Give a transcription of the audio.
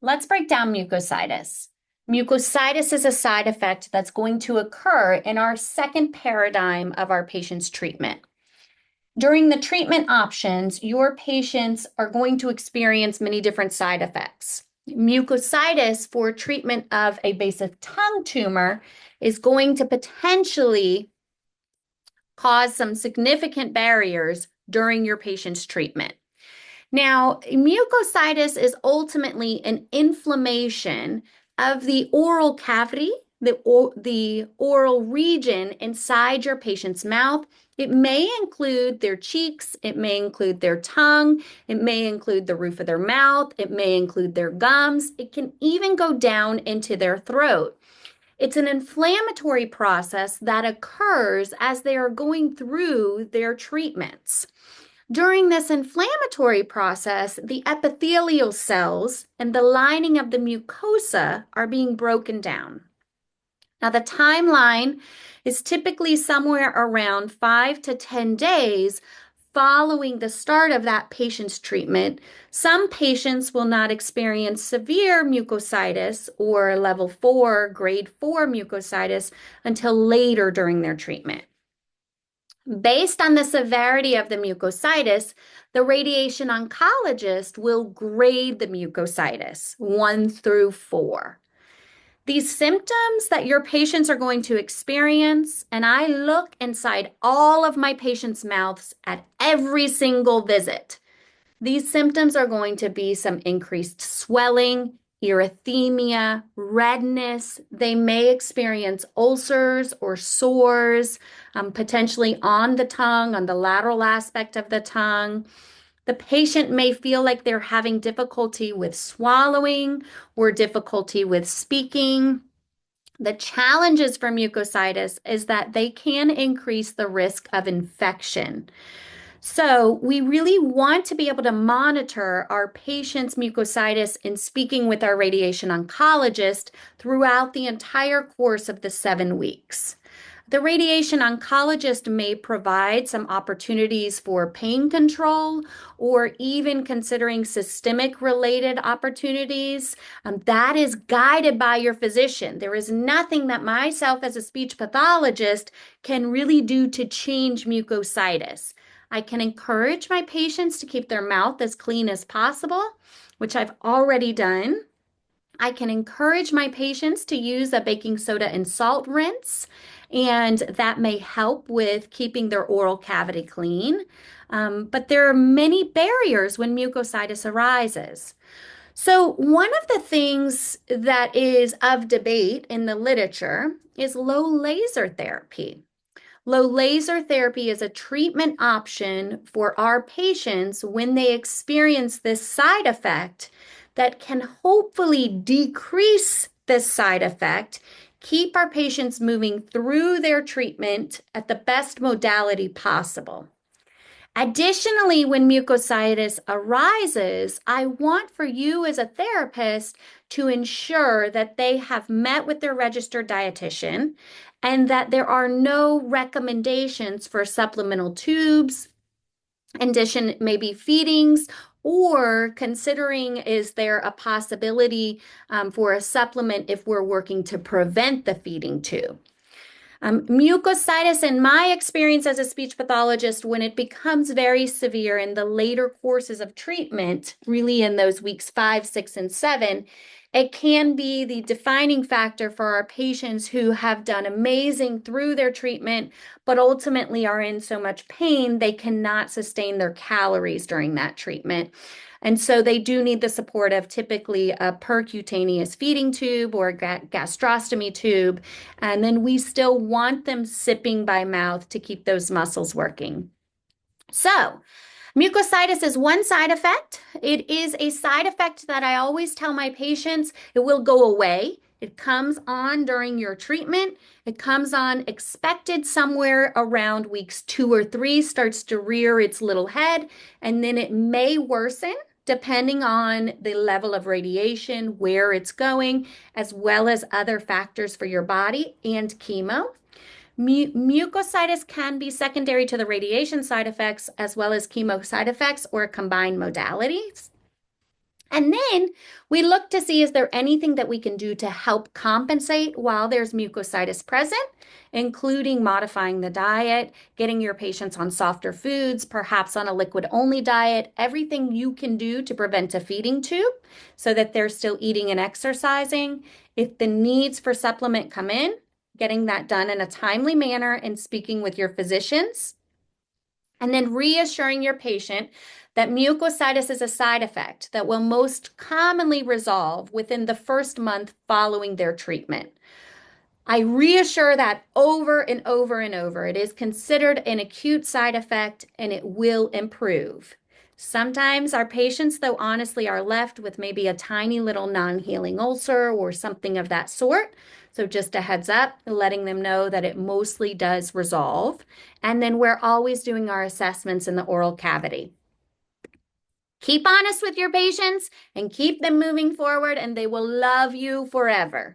Let's break down mucositis. Mucositis is a side effect that's going to occur in our second paradigm of our patient's treatment. During the treatment options, your patients are going to experience many different side effects. Mucositis for treatment of a basic tongue tumor is going to potentially cause some significant barriers during your patient's treatment. Now, mucositis is ultimately an inflammation of the oral cavity, the oral region inside your patient's mouth. It may include their cheeks, it may include their tongue, it may include the roof of their mouth, it may include their gums, it can even go down into their throat. It's an inflammatory process that occurs as they are going through their treatments. During this inflammatory process, the epithelial cells and the lining of the mucosa are being broken down. Now, the timeline is typically somewhere around 5 to 10 days following the start of that patient's treatment. Some patients will not experience severe mucositis or level 4, grade 4 mucositis until later during their treatment. Based on the severity of the mucositis, the radiation oncologist will grade the mucositis 1 through 4. These symptoms that your patients are going to experience, and I look inside all of my patients' mouths at every single visit. These symptoms are going to be some increased swelling, erythema, redness. They may experience ulcers or sores, potentially on the tongue, on the lateral aspect of the tongue. The patient may feel like they're having difficulty with swallowing or difficulty with speaking. The challenges for mucositis is that they can increase the risk of infection. So we really want to be able to monitor our patient's mucositis in speaking with our radiation oncologist throughout the entire course of the 7 weeks. The radiation oncologist may provide some opportunities for pain control or even considering systemic related opportunities. That is guided by your physician. There is nothing that myself as a speech pathologist can really do to change mucositis. I can encourage my patients to keep their mouth as clean as possible, which I've already done. I can encourage my patients to use a baking soda and salt rinse, and that may help with keeping their oral cavity clean. But there are many barriers when mucositis arises. So, one of the things that is of debate in the literature is low laser therapy. Low laser therapy is a treatment option for our patients when they experience this side effect that can hopefully decrease this side effect, keep our patients moving through their treatment at the best modality possible. Additionally, when mucositis arises, I want for you as a therapist to ensure that they have met with their registered dietitian and that there are no recommendations for supplemental tubes, in addition, maybe feedings, or considering is there a possibility for a supplement if we're working to prevent the feeding tube. Mucositis, in my experience as a speech pathologist, when it becomes very severe in the later courses of treatment, really in those weeks 5, 6, and 7, it can be the defining factor for our patients who have done amazing through their treatment, but ultimately are in so much pain they cannot sustain their calories during that treatment. And so they do need the support of typically a percutaneous feeding tube or a gastrostomy tube. And then we still want them sipping by mouth to keep those muscles working. So, mucositis is one side effect. It is a side effect that I always tell my patients it will go away. It comes on during your treatment. It comes on expected somewhere around weeks 2 or 3, starts to rear its little head, and then it may worsen depending on the level of radiation, where it's going, as well as other factors for your body and chemo. Mucositis can be secondary to the radiation side effects as well as chemo side effects or combined modalities. And then we look to see, is there anything that we can do to help compensate while there's mucositis present, including modifying the diet, getting your patients on softer foods, perhaps on a liquid-only diet, everything you can do to prevent a feeding tube so that they're still eating and exercising. If the needs for supplement come in, getting that done in a timely manner and speaking with your physicians. And then reassuring your patient that mucositis is a side effect that will most commonly resolve within the first month following their treatment. I reassure that over and over and over. It is considered an acute side effect and it will improve. Sometimes our patients, though, honestly are left with maybe a tiny little non-healing ulcer or something of that sort. So just a heads up, letting them know that it mostly does resolve. And then we're always doing our assessments in the oral cavity. Keep honest with your patients and keep them moving forward, and they will love you forever.